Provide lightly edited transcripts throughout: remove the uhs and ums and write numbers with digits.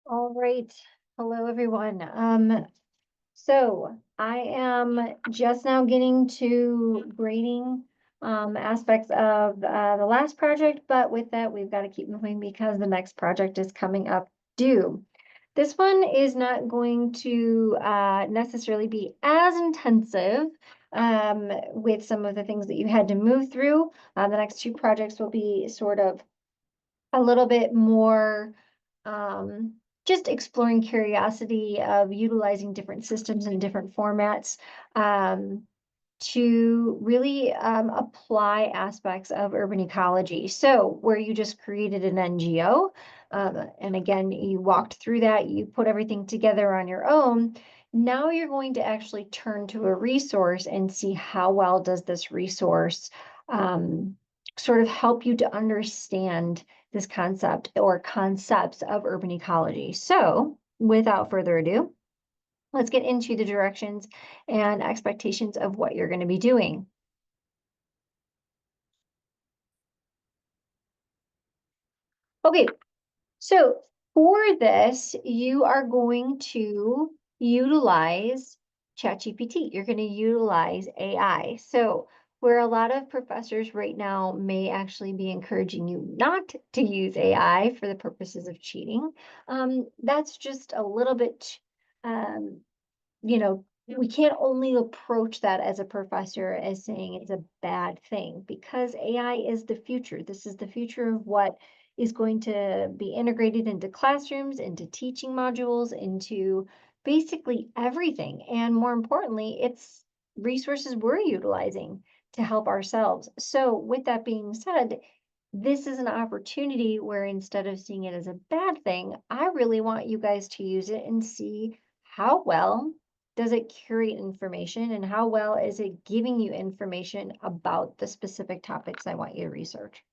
All right. Hello, everyone. So I am just now getting to grading aspects of the last project, but with that, we've got to keep moving because the next project is coming up due. This one is not going to necessarily be as intensive with some of the things that you had to move through. The next two projects will be sort of a little bit more um, just exploring curiosity of utilizing different systems and different formats to really apply aspects of urban ecology. So where you just created an NGO, and again, you walked through that, you put everything together on your own. Now you're going to actually turn to a resource and see how well does this resource um, sort of help you to understand this concept or concepts of urban ecology. So without further ado, let's get into the directions and expectations of what you're going to be doing. Okay, so for this, you are going to utilize ChatGPT. You're going to utilize AI. So where a lot of professors right now may actually be encouraging you not to use AI for the purposes of cheating, that's just a little bit um, we can't only approach that as a professor as saying it's a bad thing because AI is the future. This is the future of what is going to be integrated into classrooms, into teaching modules, into basically everything. And more importantly, it's resources we're utilizing to help ourselves. So, with that being said, this is an opportunity where instead of seeing it as a bad thing, I really want you guys to use it and see how well does it curate information and how well is it giving you information about the specific topics I want you to research.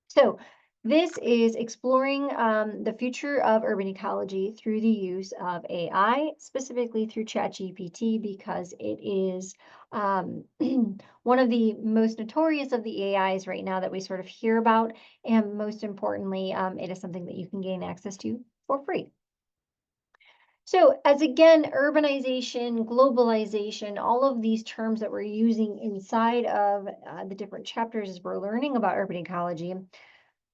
So this is exploring the future of urban ecology through the use of AI, specifically through ChatGPT, because it is one of the most notorious of the AIs right now that we sort of hear about. And most importantly, it is something that you can gain access to for free. So as again, urbanization, globalization, all of these terms that we're using inside of the different chapters as we're learning about urban ecology,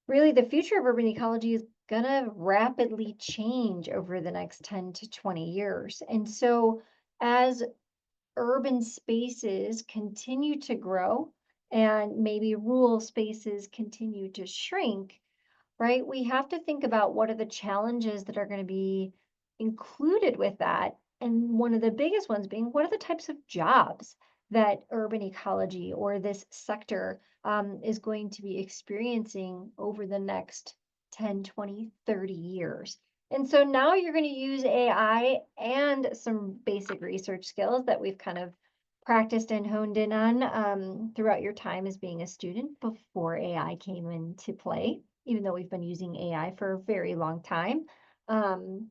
really the future of urban ecology is going to rapidly change over the next 10 to 20 years. And so as urban spaces continue to grow and maybe rural spaces continue to shrink, right? We have to think about what are the challenges that are going to be included with that. And one of the biggest ones being what are the types of jobs that urban ecology or this sector is going to be experiencing over the next 10, 20, 30 years. And so now you're going to use AI and some basic research skills that we've kind of practiced and honed in on throughout your time as being a student before AI came into play, even though we've been using AI for a very long time. Um,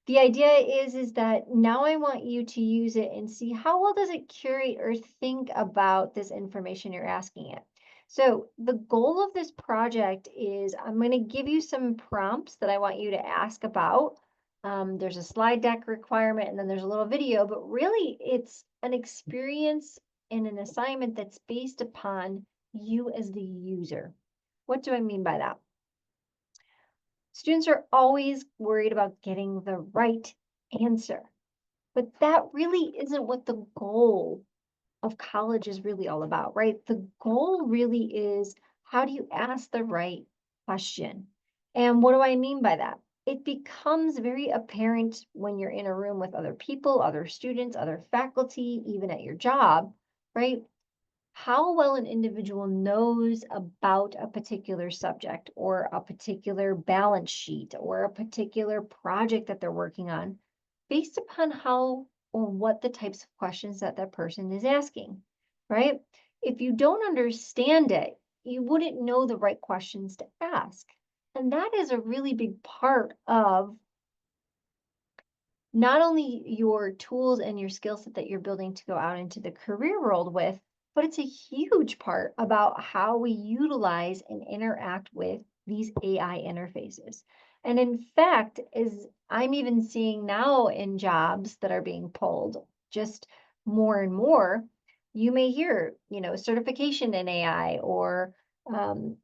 the idea is that now I want you to use it and see how well does it curate or think about this information you're asking it. So the goal of this project is I'm going to give you some prompts that I want you to ask about. There's a slide deck requirement and then there's a little video, but really it's an experience and an assignment that's based upon you as the user. What do I mean by that? Students are always worried about getting the right answer, but that really isn't what the goal of college is really all about, right? The goal really is how do you ask the right question? And what do I mean by that? It becomes very apparent when you're in a room with other people, other students, other faculty, even at your job, right? How well an individual knows about a particular subject or a particular balance sheet or a particular project that they're working on based upon how or what the types of questions that that person is asking, right? If you don't understand it, you wouldn't know the right questions to ask. And that is a really big part of not only your tools and your skill set that you're building to go out into the career world with, but it's a huge part about how we utilize and interact with these AI interfaces. And in fact, as I'm even seeing now in jobs that are being pulled just more and more, you may hear, certification in AI or,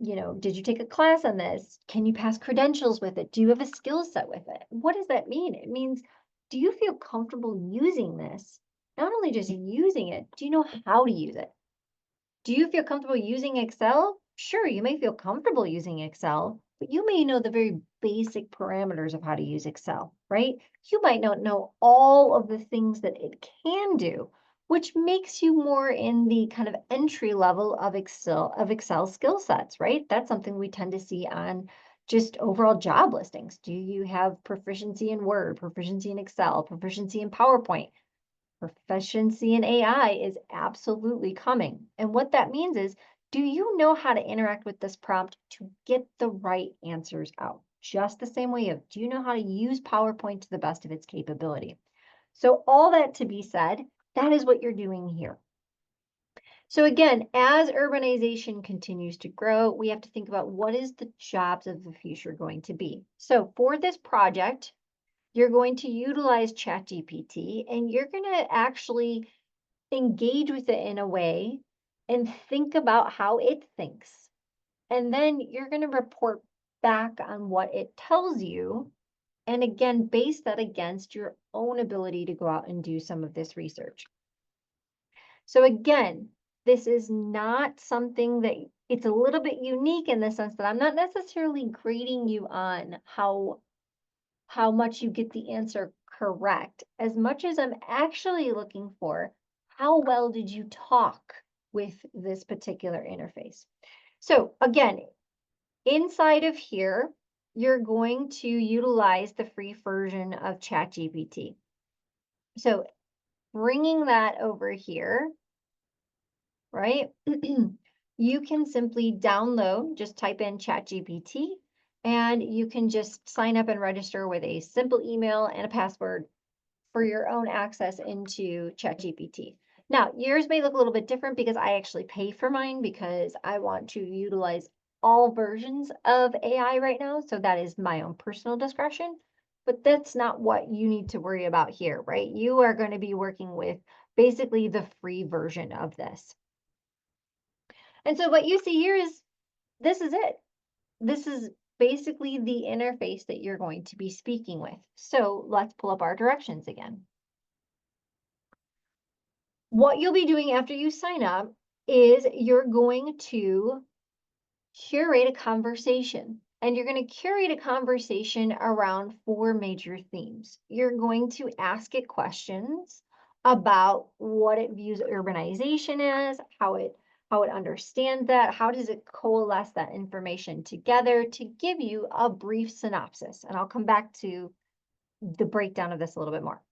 did you take a class on this? Can you pass credentials with it? Do you have a skill set with it? What does that mean? It means, do you feel comfortable using this? Not only just using it, do you know how to use it? Do you feel comfortable using Excel? Sure, you may feel comfortable using Excel, but you may know the very basic parameters of how to use Excel, right? You might not know all of the things that it can do, which makes you more in the kind of entry level of Excel skill sets, right? That's something we tend to see on just overall job listings. Do you have proficiency in Word, proficiency in Excel, proficiency in PowerPoint? Proficiency in AI is absolutely coming. And what that means is, do you know how to interact with this prompt to get the right answers out? Just the same way of, do you know how to use PowerPoint to the best of its capability? So all that to be said, that is what you're doing here. So again, as urbanization continues to grow, we have to think about what is the jobs of the future going to be. So for this project, you're going to utilize ChatGPT and you're going to actually engage with it in a way and think about how it thinks. And then you're going to report back on what it tells you. And again, base that against your own ability to go out and do some of this research. So again, this is not something that it's a little bit unique in the sense that I'm not necessarily grading you on how much you get the answer correct, as much as I'm actually looking for how well did you talk with this particular interface. So again, inside of here, you're going to utilize the free version of ChatGPT. So bringing that over here, right? You can simply download, just type in ChatGPT, and you can just sign up and register with a simple email and a password for your own access into ChatGPT. Now, yours may look a little bit different because I actually pay for mine because I want to utilize all versions of AI right now. So that is my own personal discretion, but that's not what you need to worry about here, right? You are going to be working with basically the free version of this. And so what you see here is, this is it. This is basically the interface that you're going to be speaking with. So let's pull up our directions again. What you'll be doing after you sign up is you're going to curate a conversation. And you're going to curate a conversation around 4 major themes. You're going to ask it questions about what it views urbanization as, how it understands that, how does it coalesce that information together to give you a brief synopsis. And I'll come back to the breakdown of this a little bit more.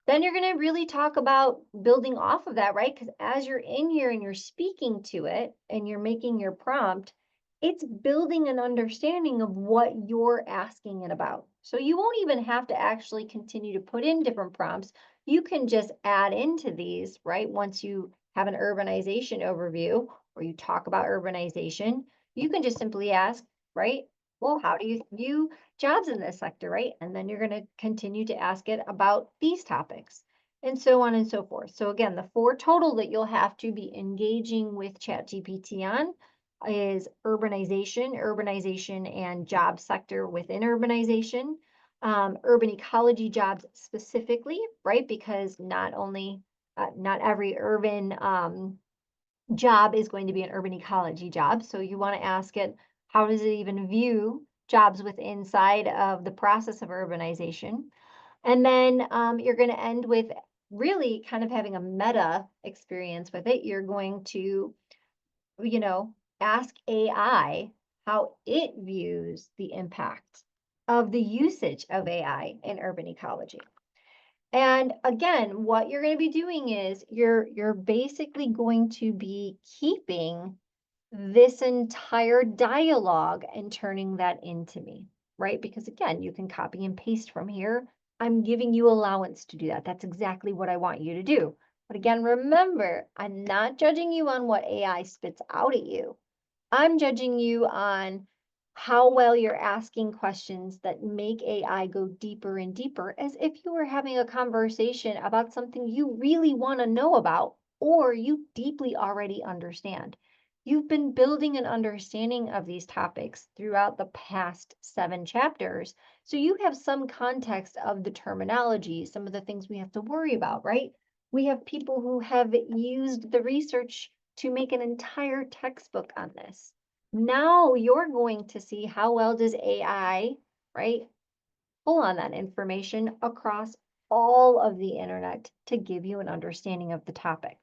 Then you're going to really talk about building off of that, right? Because as you're in here and you're speaking to it and you're making your prompt, it's building an understanding of what you're asking it about. So you won't even have to actually continue to put in different prompts. You can just add into these, right? Once you have an urbanization overview or you talk about urbanization, you can just simply ask, right? Well, how do you view jobs in this sector, right? And then you're going to continue to ask it about these topics and so on and so forth. So again, the 4 total that you'll have to be engaging with ChatGPT on is urbanization and job sector within urbanization, urban ecology jobs specifically, right? Because not every urban job is going to be an urban ecology job. So you want to ask it, how does it even view jobs within inside of the process of urbanization? And then you're going to end with really kind of having a meta experience with it. You're going to, ask AI how it views the impact of the usage of AI in urban ecology. And again, what you're going to be doing is you're basically going to be keeping this entire dialogue and turning that into me, right? Because again, you can copy and paste from here. I'm giving you allowance to do that. That's exactly what I want you to do. But again, remember, I'm not judging you on what AI spits out at you. I'm judging you on how well you're asking questions that make AI go deeper and deeper, as if you were having a conversation about something you really want to know about or you deeply already understand. You've been building an understanding of these topics throughout the past 7 chapters, so you have some context of the terminology, some of the things we have to worry about, right? We have people who have used the research to make an entire textbook on this. Now you're going to see how well does AI, right, pull on that information across all of the internet to give you an understanding of the topic.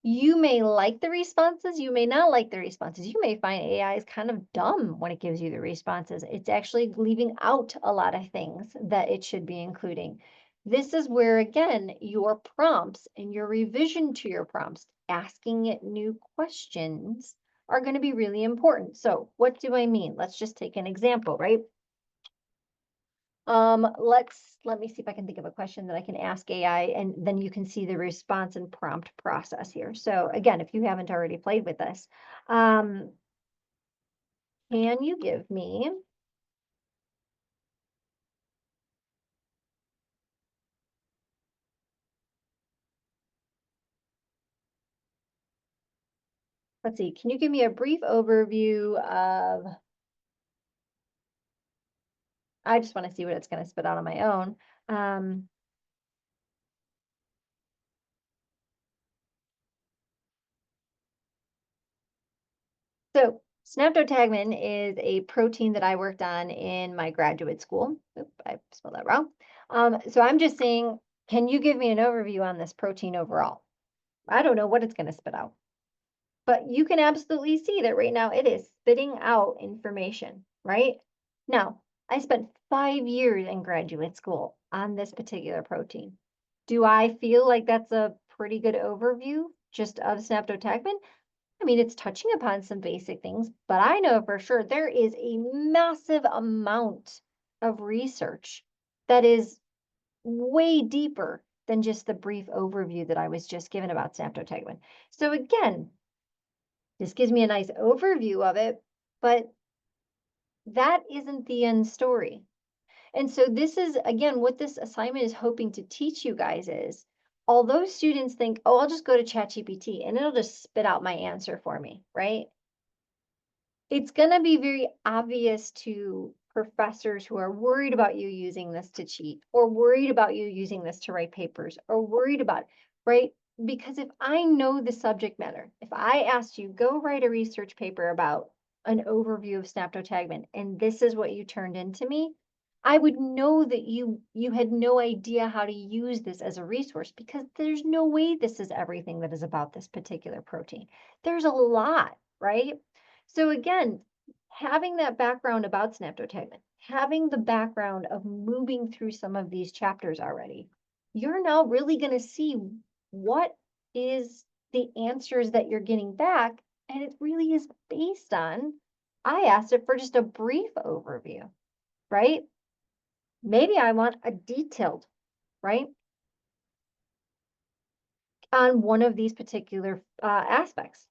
You may like the responses, you may not like the responses. You may find AI is kind of dumb when it gives you the responses. It's actually leaving out a lot of things that it should be including. This is where, again, your prompts and your revision to your prompts, asking it new questions, are going to be really important. So, what do I mean? Let's just take an example, right? Let me see if I can think of a question that I can ask AI, and then you can see the response and prompt process here. So again, if you haven't already played with this, um, can you give me, let's see, can you give me a brief overview of, I just want to see what it's going to spit out on my own. Um, so Snaptotagmin is a protein that I worked on in my graduate school. Oop, I spelled that wrong. So I'm just saying, can you give me an overview on this protein overall? I don't know what it's going to spit out, but you can absolutely see that right now it is spitting out information, right? Now, I spent 5 years in graduate school on this particular protein. Do I feel like that's a pretty good overview just of Snaptotagmin? I mean, it's touching upon some basic things, but I know for sure there is a massive amount of research that is way deeper than just the brief overview that I was just given about Snaptotagmin. So again, this gives me a nice overview of it, but that isn't the end story. And so this is, again, what this assignment is hoping to teach you guys is, although students think, oh, I'll just go to ChatGPT and it'll just spit out my answer for me, right? It's going to be very obvious to professors who are worried about you using this to cheat, or worried about you using this to write papers, or worried about, right? Because if I know the subject matter, if I asked you, go write a research paper about an overview of Snaptotagmin, and this is what you turned into me, I would know that you had no idea how to use this as a resource, because there's no way this is everything that is about this particular protein. There's a lot, right? So again, having that background about Snaptotagmin, having the background of moving through some of these chapters already, you're now really going to see what is the answers that you're getting back. And it really is based on, I asked it for just a brief overview, right? Maybe I want a detailed, right? On one of these particular aspects.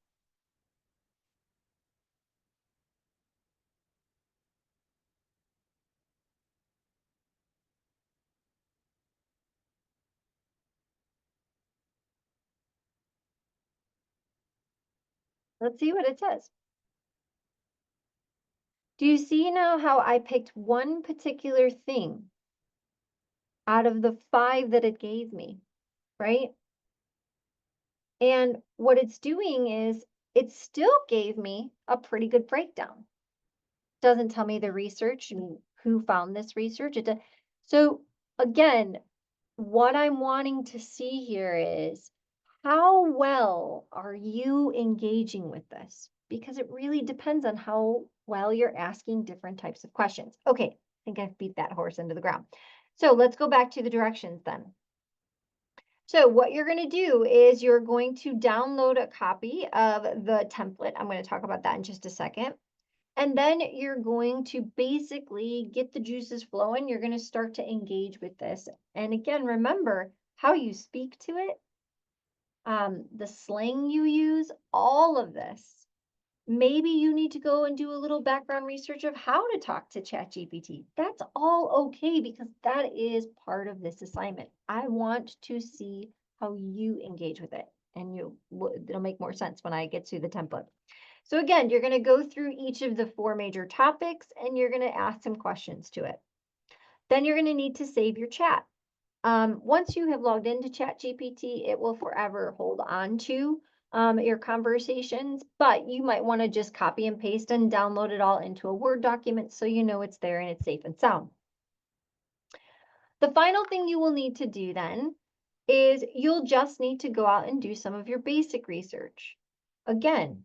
Let's see what it says. Do you see now how I picked one particular thing out of the 5 that it gave me, right? And what it's doing is it still gave me a pretty good breakdown. Doesn't tell me the research and who found this research. So again, what I'm wanting to see here is, how well are you engaging with this? Because it really depends on how well you're asking different types of questions. Okay, I think I've beat that horse into the ground. So let's go back to the directions then. So what you're going to do is you're going to download a copy of the template. I'm going to talk about that in just a second. And then you're going to basically get the juices flowing. You're going to start to engage with this. And again, remember how you speak to it, the slang you use, all of this Maybe you need to go and do a little background research of how to talk to ChatGPT. That's all okay because that is part of this assignment. I want to see how you engage with it, and it'll make more sense when I get to the template. So again, you're going to go through each of the 4 major topics and you're going to ask some questions to it. Then you're going to need to save your chat. Once you have logged into ChatGPT, it will forever hold on to your conversations, but you might want to just copy and paste and download it all into a Word document so you know it's there and it's safe and sound. The final thing you will need to do then is you'll just need to go out and do some of your basic research. Again,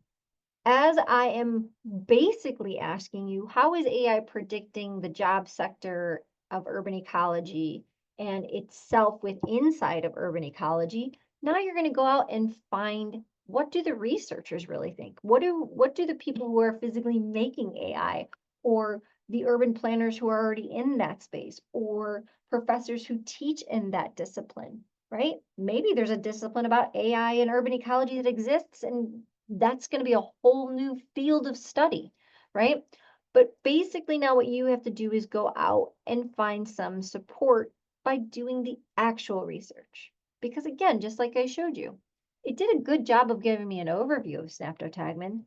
as I am basically asking you, how is AI predicting the job sector of urban ecology and itself inside of urban ecology? Now you're going to go out and find, what do the researchers really think? What do the people who are physically making AI, or the urban planners who are already in that space, or professors who teach in that discipline, right? Maybe there's a discipline about AI and urban ecology that exists, and that's going to be a whole new field of study, right? But basically now what you have to do is go out and find some support by doing the actual research. Because again, just like I showed you, it did a good job of giving me an overview of Snaptotagmin,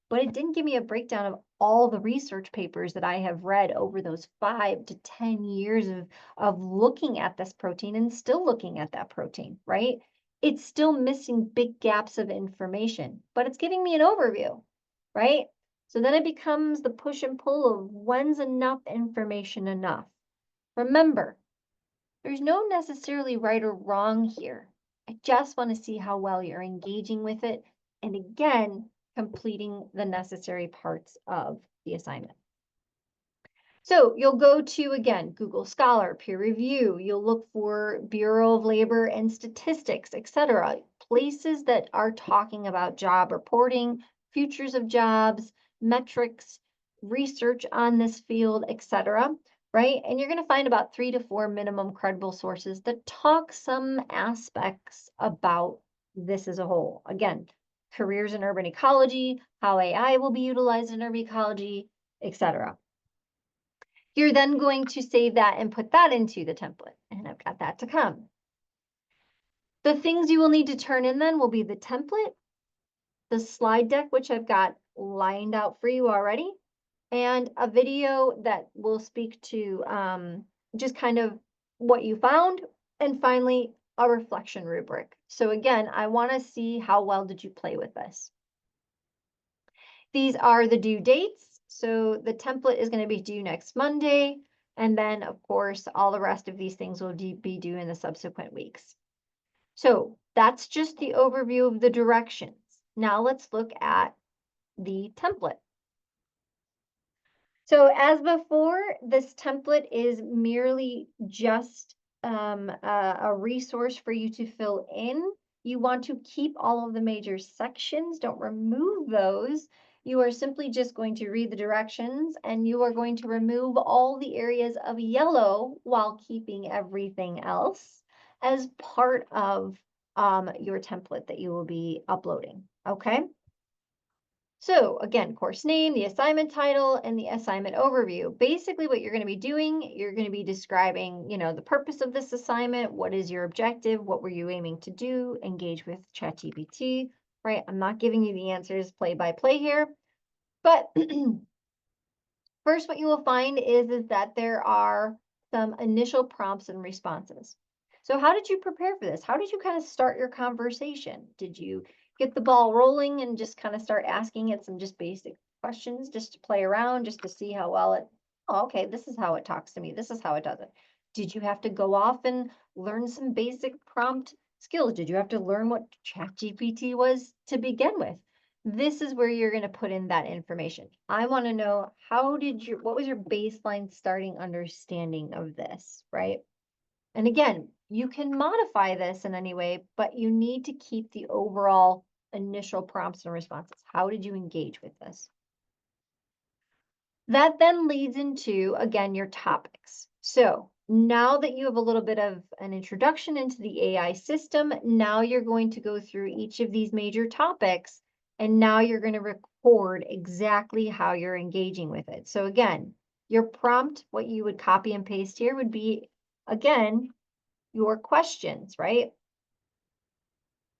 but it didn't give me a breakdown of all the research papers that I have read over those 5 to 10 years of looking at this protein and still looking at that protein, right? It's still missing big gaps of information, but it's giving me an overview, right? So then it becomes the push and pull of, when's enough information enough? Remember, there's no necessarily right or wrong here. I just want to see how well you're engaging with it, and again, completing the necessary parts of the assignment. So you'll go to, again, Google Scholar, peer review. You'll look for Bureau of Labor and Statistics, etc. Places that are talking about job reporting, futures of jobs, metrics, research on this field, etc. Right? And you're going to find about 3 to 4 minimum credible sources that talk some aspects about this as a whole. Again, careers in urban ecology, how AI will be utilized in urban ecology, etc. You're then going to save that and put that into the template. And I've got that to come. The things you will need to turn in then will be the template, the slide deck, which I've got lined out for you already, and a video that will speak to just kind of what you found, and finally, a reflection rubric. So again, I want to see how well did you play with this. These are the due dates. So the template is going to be due next Monday. And then, of course, all the rest of these things will be due in the subsequent weeks. So that's just the overview of the directions. Now let's look at the template. So as before, this template is merely just a resource for you to fill in. You want to keep all of the major sections. Don't remove those. You are simply just going to read the directions, and you are going to remove all the areas of yellow while keeping everything else as part of your template that you will be uploading. Okay. So again, course name, the assignment title, and the assignment overview. Basically what you're going to be doing, you're going to be describing, the purpose of this assignment. What is your objective? What were you aiming to do? Engage with ChatGPT, right? I'm not giving you the answers play by play here, but first what you will find is that there are some initial prompts and responses. So how did you prepare for this? How did you kind of start your conversation? Did you get the ball rolling and just kind of start asking it some just basic questions just to play around, just to see how well okay, this is how it talks to me. This is how it does it. Did you have to go off and learn some basic prompt skills? Did you have to learn what ChatGPT was to begin with? This is where you're going to put in that information. I want to know, what was your baseline starting understanding of this, right? And again, you can modify this in any way, but you need to keep the overall initial prompts and responses. How did you engage with this? That then leads into, again, your topics. So now that you have a little bit of an introduction into the AI system, now you're going to go through each of these major topics, and now you're going to record exactly how you're engaging with it. So again, your prompt, what you would copy and paste here would be, again, your questions, right?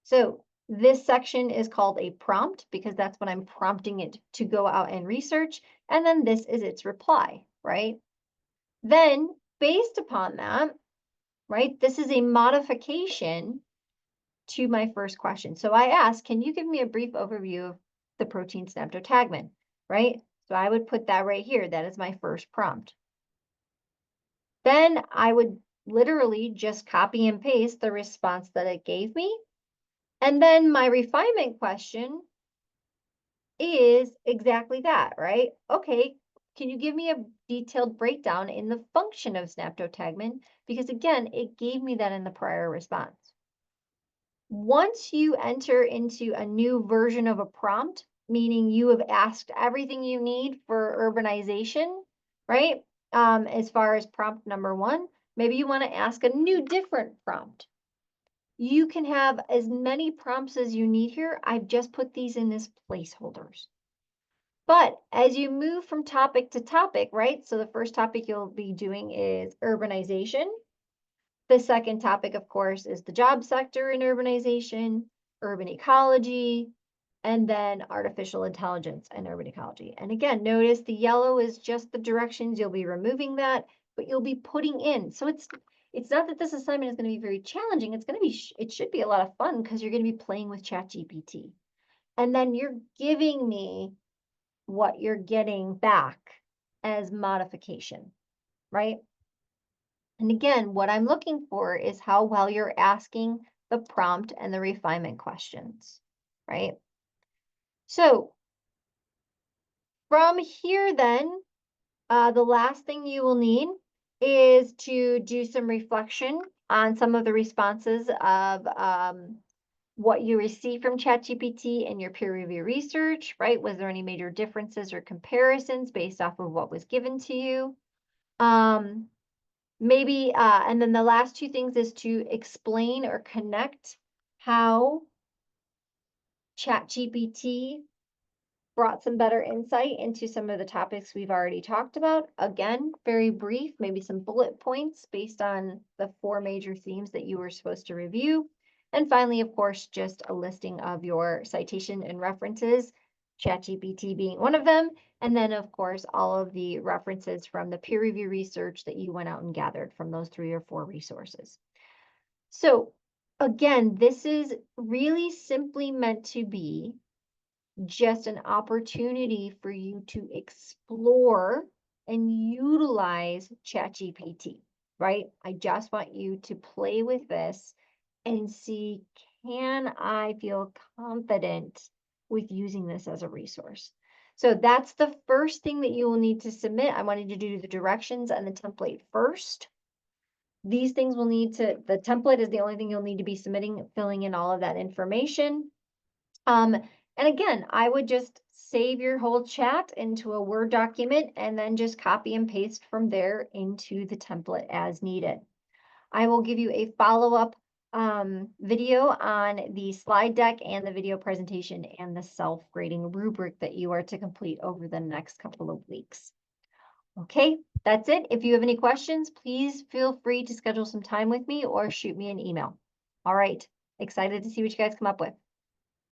So this section is called a prompt because that's what I'm prompting it to go out and research. And then this is its reply, right? Then based upon that, right, this is a modification to my first question. So I asked, can you give me a brief overview of the protein synaptotagmin, right? So I would put that right here. That is my first prompt. Then I would literally just copy and paste the response that it gave me. And then my refinement question is exactly that, right? Okay, can you give me a detailed breakdown in the function of synaptotagmin? Because again, it gave me that in the prior response. Once you enter into a new version of a prompt, meaning you have asked everything you need for urbanization, right? As far as prompt number 1, maybe you want to ask a new different prompt. You can have as many prompts as you need here. I've just put these in as placeholders. But as you move from topic to topic, right? So the first topic you'll be doing is urbanization. The second topic, of course, is the job sector in urbanization, urban ecology, and then artificial intelligence and urban ecology. And again, notice the yellow is just the directions. You'll be removing that, but you'll be putting in. So it's not that this assignment is going to be very challenging. It's going to be, it should be a lot of fun because you're going to be playing with ChatGPT. And then you're giving me what you're getting back as modification, right? And again, what I'm looking for is how well you're asking the prompt and the refinement questions, right? So from here then, the last thing you will need is to do some reflection on some of the responses of what you received from ChatGPT in your peer review research, right? Was there any major differences or comparisons based off of what was given to you? Maybe, and then the last 2 things is to explain or connect how ChatGPT brought some better insight into some of the topics we've already talked about. Again, very brief, maybe some bullet points based on the 4 major themes that you were supposed to review. And finally, of course, just a listing of your citation and references, ChatGPT being one of them. And then, of course, all of the references from the peer review research that you went out and gathered from those 3 or 4 resources. So again, this is really simply meant to be just an opportunity for you to explore and utilize ChatGPT, right? I just want you to play with this and see, can I feel confident with using this as a resource? So that's the first thing that you will need to submit. I wanted you to do the directions and the template first. These things will need to, the template is the only thing you'll need to be submitting, filling in all of that information. And again, I would just save your whole chat into a Word document and then just copy and paste from there into the template as needed. I will give you a follow-up video on the slide deck and the video presentation and the self-grading rubric that you are to complete over the next couple of weeks. Okay, that's it. If you have any questions, please feel free to schedule some time with me or shoot me an email. All right, excited to see what you guys come up with.